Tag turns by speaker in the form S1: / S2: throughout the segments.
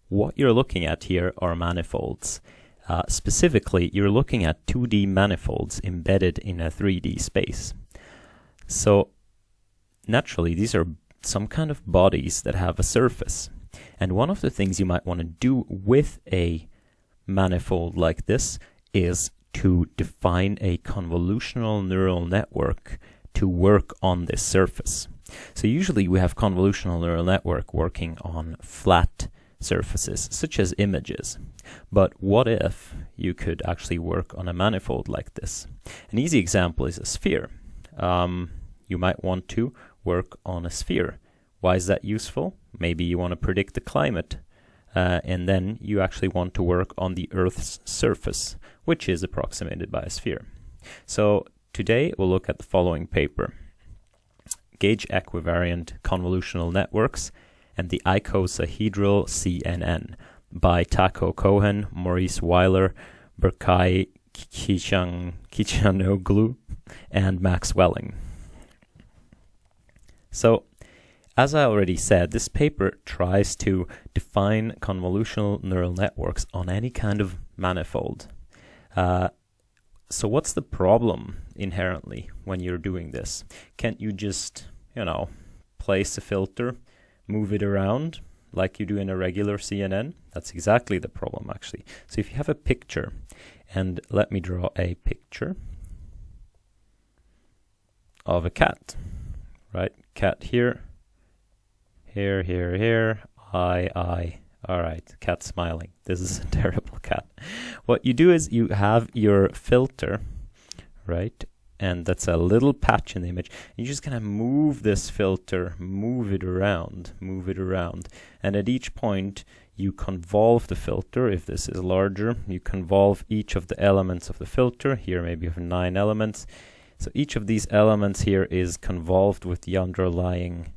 S1: what you're looking at here are manifolds. Specifically, you're looking at 2D manifolds embedded in a 3D space. So naturally, these are some kind of bodies that have a surface. And one of the things you might want to do with a manifold like this is to define a convolutional neural network to work on this surface. So usually we have convolutional neural network working on flat surfaces, such as images. But what if you could actually work on a manifold like this? An easy example is a sphere. You might want to work on a sphere. Why is that useful? Maybe you want to predict the climate, and then you actually want to work on the Earth's surface, which is approximated by a sphere. So today we'll look at the following paper: Gauge Equivariant Convolutional Networks and the Icosahedral CNN by Taco Cohen, Maurice Weiler, Berkay Kichanoglu, and Max Welling. So, as I already said, this paper tries to define convolutional neural networks on any kind of manifold. So what's the problem inherently when you're doing this? Can't you just, place a filter, move it around like you do in a regular CNN? That's exactly the problem, actually. So if you have a picture, and let me draw a picture of a cat, right? Cat here, here, eye. All right, cat smiling. This is a terrible cat. What you do is you have your filter, right? And that's a little patch in the image. You're just gonna move this filter, move it around. And at each point, you convolve the filter. If this is larger, you convolve each of the elements of the filter. Here, maybe you have 9 elements. So each of these elements here is convolved with the underlying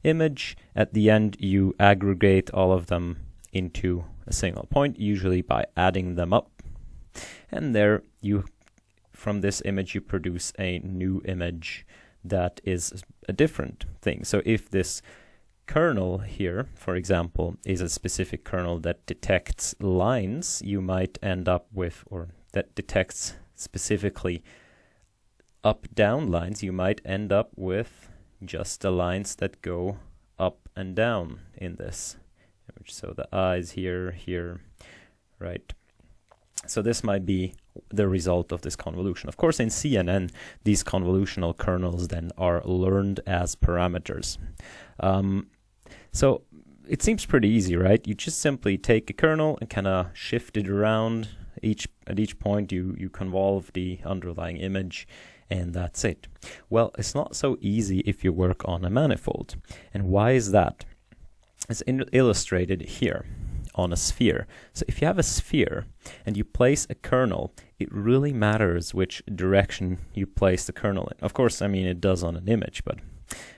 S1: image. At the end, you aggregate all of them into a single point, usually by adding them up. And there, from this image, you produce a new image that is a different thing. So if this kernel here, for example, is a specific kernel that detects lines, you might end up with, or that detects specifically up-down lines, you might end up with just the lines that go up and down in this image. So the eyes here, right? So this might be the result of this convolution. Of course, in CNN, these convolutional kernels then are learned as parameters. So it seems pretty easy, right? You just simply take a kernel and kind of shift it around. At each point, you convolve the underlying image, and that's it. Well, it's not so easy if you work on a manifold. And why is that? It's illustrated here on a sphere. So if you have a sphere and you place a kernel, it really matters which direction you place the kernel in. Of course, it does on an image, but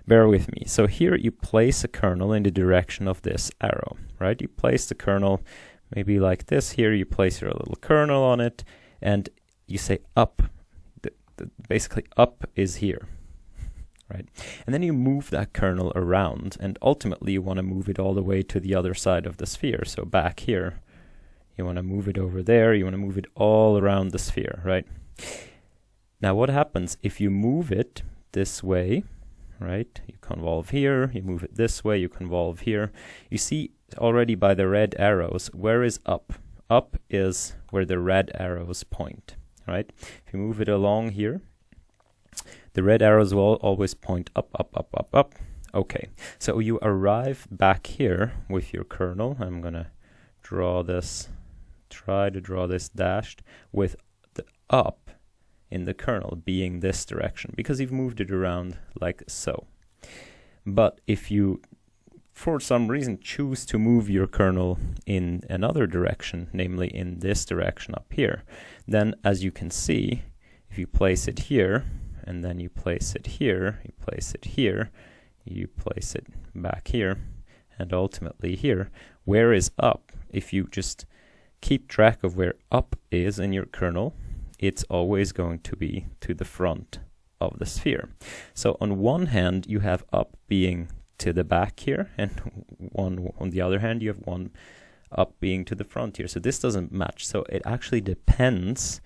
S1: bear with me. So here you place a kernel in the direction of this arrow, right? You place the kernel maybe like this. Here you place your little kernel on it, and you say up. Basically up is here, right? And then you move that kernel around, and ultimately you want to move it all the way to the other side of the sphere. So back here, you want to move it over there, you want to move it all around the sphere, right? Now what happens if you move it this way, right? You convolve here, you move it this way, you convolve here. You see already by the red arrows, where is up? Up is where the red arrows point. Right? If you move it along here, the red arrows will always point up. Okay, so you arrive back here with your kernel. I'm gonna try to draw this dashed with the up in the kernel being this direction, because you've moved it around like so. But if you, for some reason, choose to move your kernel in another direction, namely in this direction up here, then as you can see, if you place it here, and then you place it here, you place it here, you place it back here, and ultimately here, where is up? If you just keep track of where up is in your kernel, it's always going to be to the front of the sphere. So on one hand, you have up being to the back here, and on the other hand, you have one up being to the front here. So this doesn't match. So it actually depends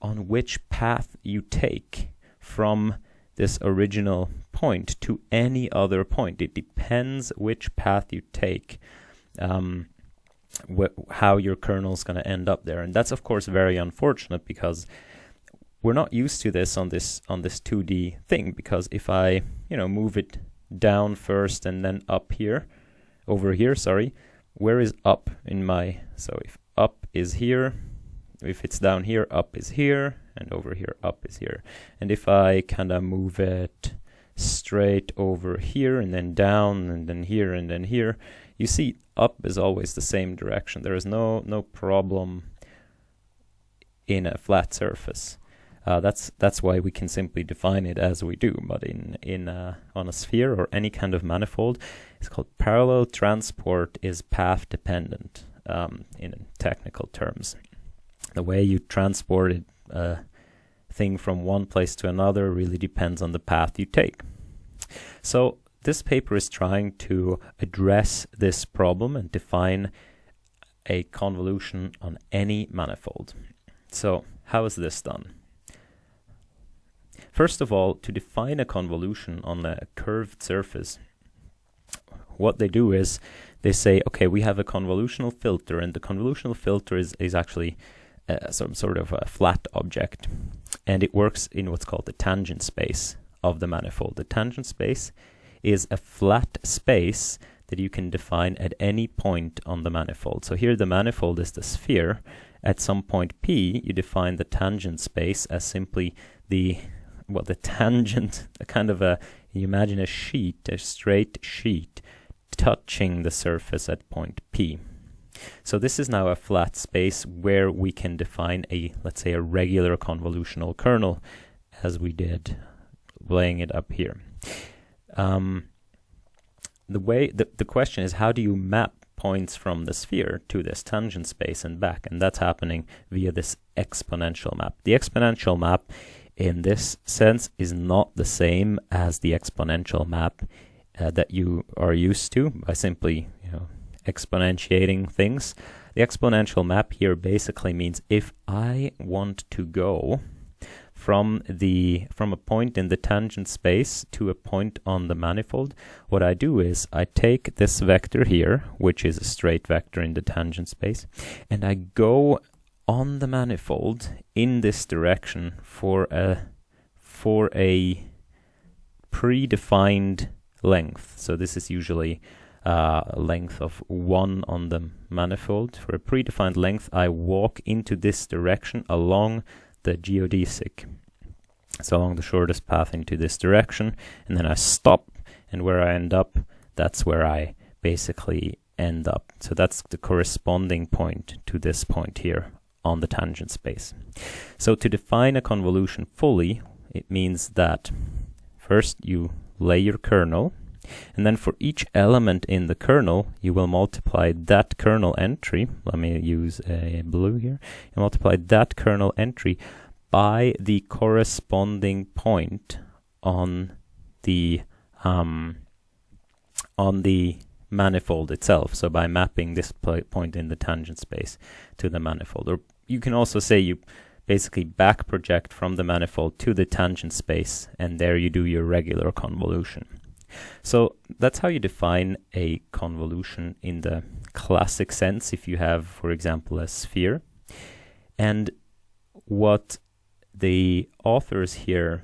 S1: on which path you take from this original point to any other point. It depends which path you take, how your kernel is going to end up there. And that's of course very unfortunate, because we're not used to this on this 2D thing, because if I move it down first and then up here, over here, sorry, where is up in my, so if up is here, if it's down here, up is here, and over here, up is here. And if I kind of move it straight over here and then down and then here and then here, you see up is always the same direction. There is no problem in a flat surface. That's why we can simply define it as we do. But on a sphere or any kind of manifold, it's called parallel transport is path dependent in technical terms. The way you transport a thing from one place to another really depends on the path you take. So this paper is trying to address this problem and define a convolution on any manifold. So how is this done? First of all, to define a convolution on a curved surface, what they do is they say, okay, we have a convolutional filter, and the convolutional filter is actually some sort of a flat object, and it works in what's called the tangent space of the manifold. The tangent space is a flat space that you can define at any point on the manifold. So here the manifold is the sphere. At some point P, you define the tangent space as simply the tangent, you imagine a sheet, a straight sheet, touching the surface at point P. So this is now a flat space where we can define let's say a regular convolutional kernel, as we did laying it up here. The question is, how do you map points from the sphere to this tangent space and back? And that's happening via this exponential map. The exponential map in this sense is not the same as the exponential map that you are used to by simply exponentiating things. The exponential map here basically means if I want to go from a point in the tangent space to a point on the manifold, what I do is I take this vector here, which is a straight vector in the tangent space, and I go on the manifold in this direction for a predefined length. So this is usually a length of 1 on the manifold. For a predefined length, I walk into this direction along the geodesic, so along the shortest path into this direction, and then I stop, and where I end up, that's where I basically end up. So that's the corresponding point to this point here on the tangent space. So to define a convolution fully, it means that first you lay your kernel, and then for each element in the kernel, you will multiply that kernel entry. Let me use a blue here. You multiply that kernel entry by the corresponding point on the manifold itself. So by mapping this point in the tangent space to the manifold. Or you can also say you basically back project from the manifold to the tangent space, and there you do your regular convolution. So that's how you define a convolution in the classic sense if you have, for example, a sphere. And what the authors here,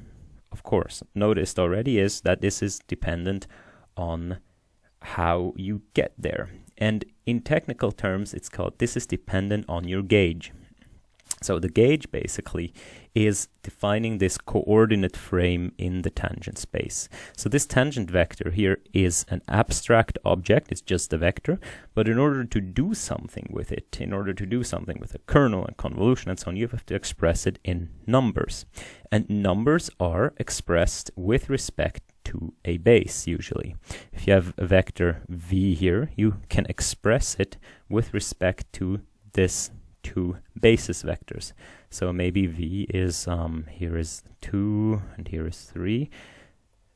S1: of course, noticed already is that this is dependent on how you get there. And in technical terms, this is dependent on your gauge. So the gauge basically is defining this coordinate frame in the tangent space. So this tangent vector here is an abstract object, it's just a vector, but in order to do something with it, in order to do something with a kernel and convolution and so on, you have to express it in numbers. And numbers are expressed with respect to a base usually. If you have a vector v here, you can express it with respect to this two basis vectors. So maybe v is, here is 2 and here is 3.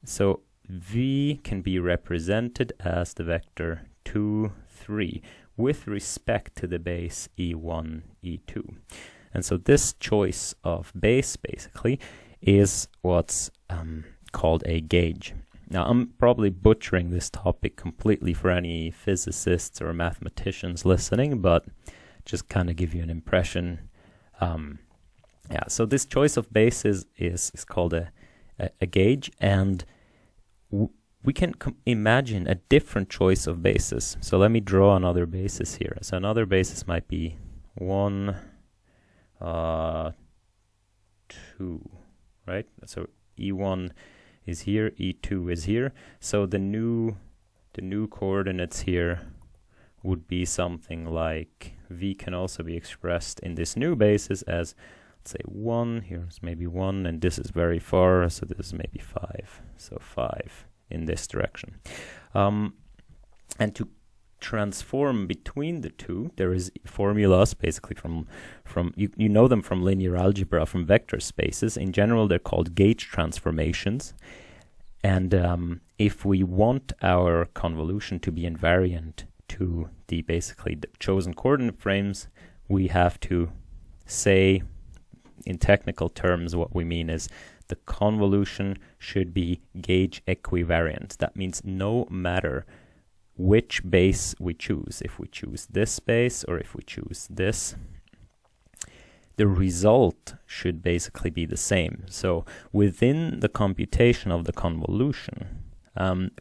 S1: So v can be represented as the vector 2, 3, with respect to the base E1, E2. And so this choice of base basically is what's called a gauge. Now I'm probably butchering this topic completely for any physicists or mathematicians listening, but just kind of give you an impression. So this choice of bases is called a gauge, and we can imagine a different choice of bases. So let me draw another basis here. So another basis might be 1, 2, right? So E1 is here, E2 is here. So the new coordinates here would be something like V can also be expressed in this new basis as, let's say 1, here's maybe 1, and this is very far, so this is maybe 5. So 5 in this direction. And to transform between the two, there is formulas basically from you know them from linear algebra, from vector spaces. In general, they're called gauge transformations. And if we want our convolution to be invariant to the chosen coordinate frames, we have to say, in technical terms, what we mean is the convolution should be gauge equivariant. That means no matter which base we choose, if we choose this base or if we choose this, the result should basically be the same. So within the computation of the convolution,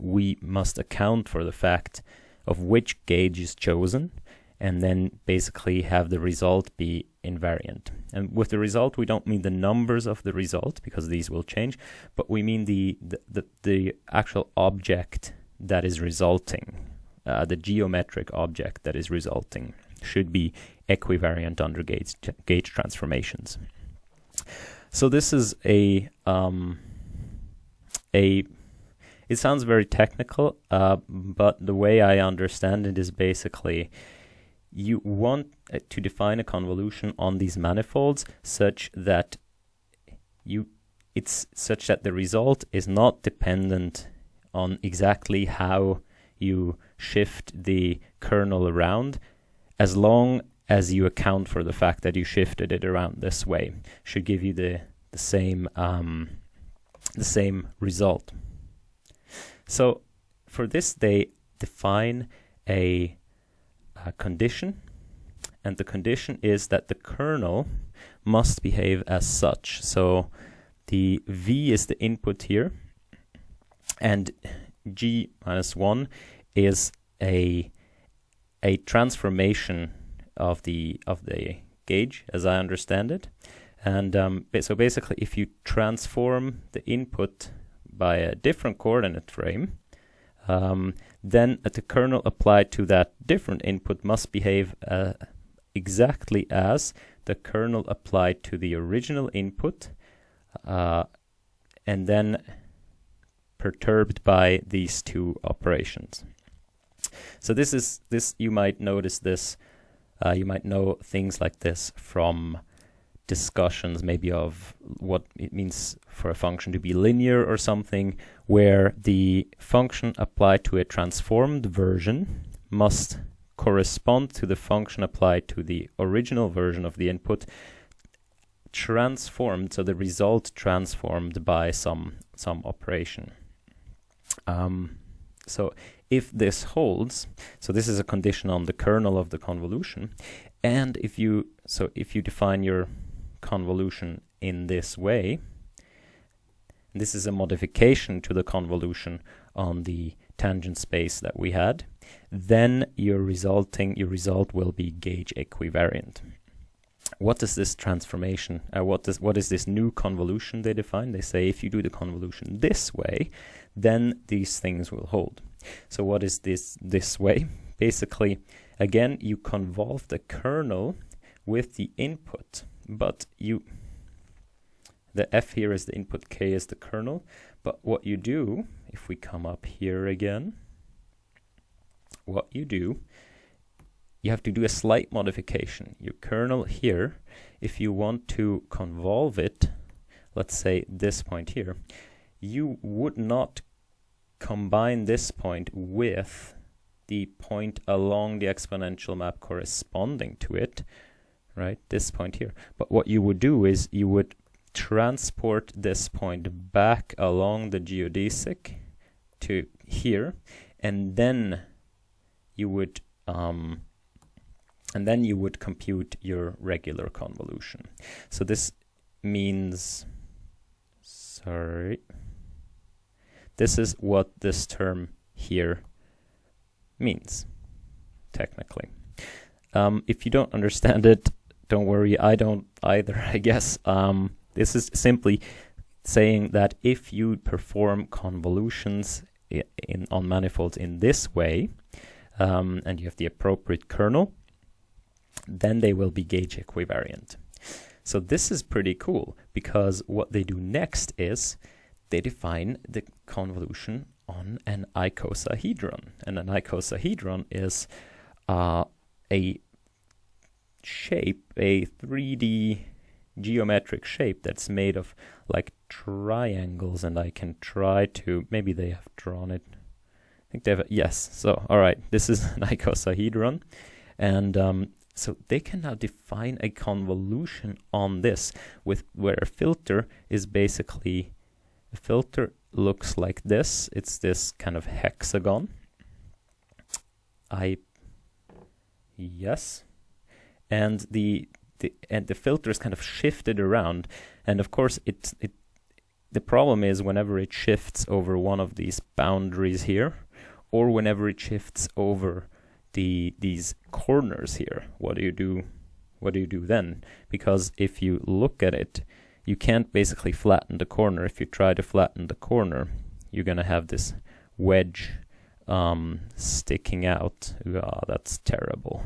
S1: we must account for the fact of which gauge is chosen, and then basically have the result be invariant. And with the result, we don't mean the numbers of the result, because these will change, but we mean the actual object that is resulting. The geometric object that is resulting should be equivariant under gauge transformations. So this is it sounds very technical, but the way I understand it is basically you want to define a convolution on these manifolds such that the result is not dependent on exactly how you shift the kernel around, as long as you account for the fact that you shifted it around this way. Should give you the same result. So for this, they define a condition, and the condition is that the kernel must behave as such. So the V is the input here, and G minus 1 is a transformation of the gauge, as I understand it. And so basically, if you transform the input by a different coordinate frame, then the kernel applied to that different input must behave exactly as the kernel applied to the original input, and then perturbed by these two operations. So this you might notice this, you might know things like this from discussions maybe of what it means for a function to be linear or something, where the function applied to a transformed version must correspond to the function applied to the original version of the input, transformed, so the result transformed by some operation. So if this holds, so this is a condition on the kernel of the convolution, and if you define your convolution in this way, this is a modification to the convolution on the tangent space that we had, then your result will be gauge equivariant. What is this transformation? What is this new convolution they define? They say if you do the convolution this way, then these things will hold. So what is this way? Basically, again, you convolve the kernel with the input, but the f here is the input, k is the kernel. But what you do, if we come up here again, you have to do a slight modification. Your kernel here, if you want to convolve it, let's say this point here, you would not combine this point with the point along the exponential map corresponding to it, right? This point here. But what you would do is you would transport this point back along the geodesic to here, and then you would compute your regular convolution. So this means, this is what this term here means, technically. If you don't understand it, don't worry, I don't either, I guess. This is simply saying that if you perform convolutions on manifolds in this way, and you have the appropriate kernel, then they will be gauge equivariant. So this is pretty cool, because what they do next is they define the convolution on an icosahedron. And an icosahedron is a shape, a 3D geometric shape that's made of like triangles, and I can try to, maybe they have drawn it. I think they have, yes. So, all right, this is an icosahedron. And so they can now define a convolution on this, with where a filter is basically, a filter looks like this. It's this kind of hexagon. Yes. And the filter is kind of shifted around, and of course the problem is whenever it shifts over one of these boundaries here, or whenever it shifts over these corners here, what do you do then? Because if you look at it, you can't basically flatten the corner. If you try to flatten the corner, you're gonna have this wedge sticking out. Ah, that's terrible.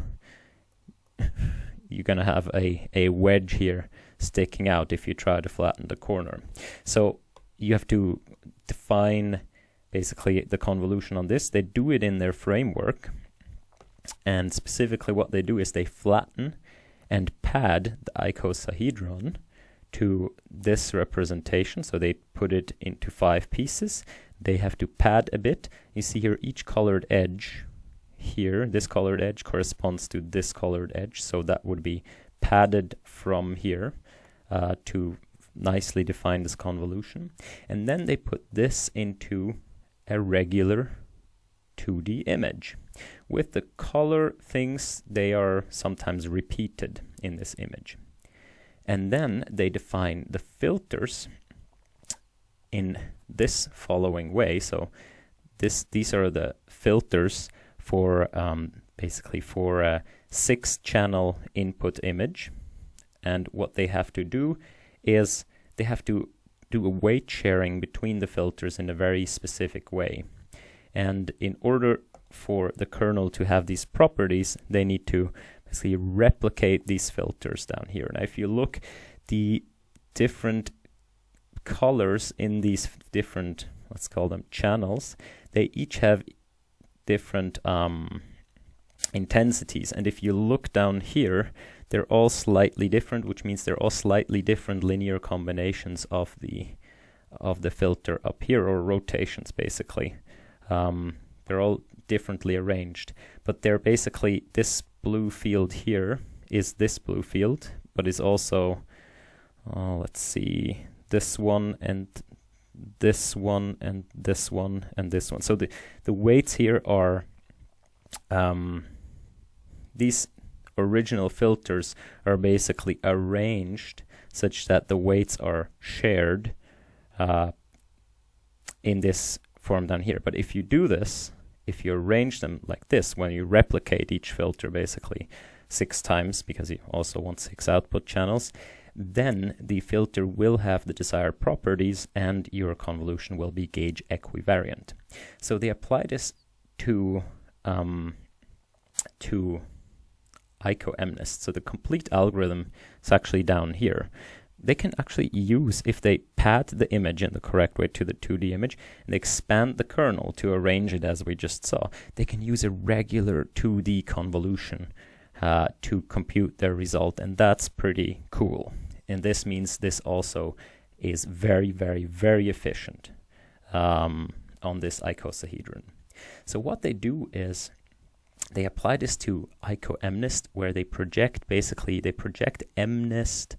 S1: You're gonna have a wedge here sticking out if you try to flatten the corner. So you have to define basically the convolution on this. They do it in their framework, and specifically what they do is they flatten and pad the icosahedron to this representation. So they put it into 5 pieces. They have to pad a bit. You see here each colored edge here, this colored edge corresponds to this colored edge, so that would be padded from here to nicely define this convolution. And then they put this into a regular 2D image. With the color things, they are sometimes repeated in this image. And then they define the filters in this following way. So these are the filters for basically for a 6-channel input image. And what they have to do is they have to do a weight sharing between the filters in a very specific way. And in order for the kernel to have these properties, they need to basically replicate these filters down here. Now if you look, the different colors in these different, let's call them channels, they each have different intensities. And if you look down here, they're all slightly different, which means they're all slightly different linear combinations of the filter up here, or rotations basically. They're all differently arranged, but they're basically, this blue field here is this blue field, but is also, let's see, this one and this one and this one and this one. So the weights here are these original filters are basically arranged such that the weights are shared in this form down here. But if you do this, if you arrange them like this, when you replicate each filter basically 6 times, because you also want 6 output channels, then the filter will have the desired properties and your convolution will be gauge equivariant. So they apply this to IcoMnist. So the complete algorithm is actually down here. They can actually use, if they pad the image in the correct way to the 2D image and expand the kernel to arrange it as we just saw, they can use a regular 2D convolution to compute their result, and that's pretty cool. And this means this also is very, very, very efficient on this icosahedron. So what they do is they apply this to IcoMnist, where they project MNIST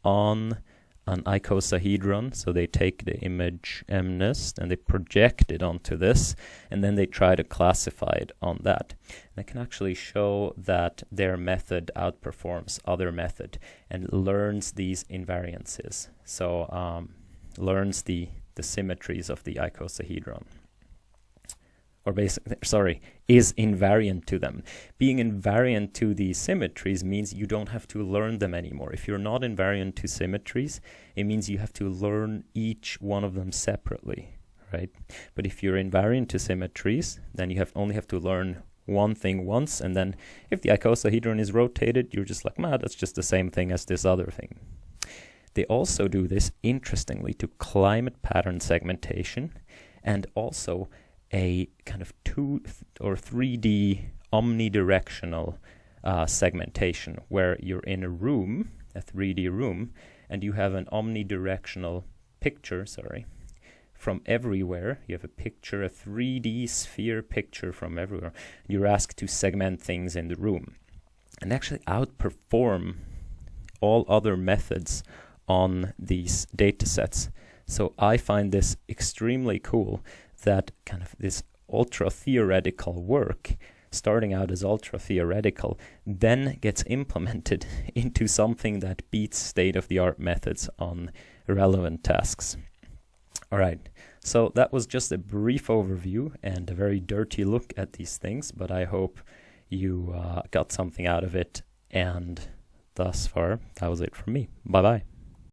S1: on an icosahedron. So they take the image MNIST and they project it onto this, and then they try to classify it on that. And they can actually show that their method outperforms other method and learns these invariances. So learns the symmetries of the icosahedron. Or basically, is invariant to them. Being invariant to the symmetries means you don't have to learn them anymore. If you're not invariant to symmetries, it means you have to learn each one of them separately, right? But if you're invariant to symmetries, then you only have to learn one thing once, and then if the icosahedron is rotated, you're just like, that's just the same thing as this other thing. They also do this, interestingly, to climate pattern segmentation, and also a kind of 2 or 3D omnidirectional segmentation, where you're in a room, a 3D room, and you have an omnidirectional picture, from everywhere. You have a picture, a 3D sphere picture from everywhere. You're asked to segment things in the room and actually outperform all other methods on these data sets. So I find this extremely cool, that kind of this ultra-theoretical work, starting out as ultra-theoretical, then gets implemented into something that beats state-of-the-art methods on relevant tasks. All right, so that was just a brief overview and a very dirty look at these things, but I hope you got something out of it, and thus far, that was it from me. Bye-bye.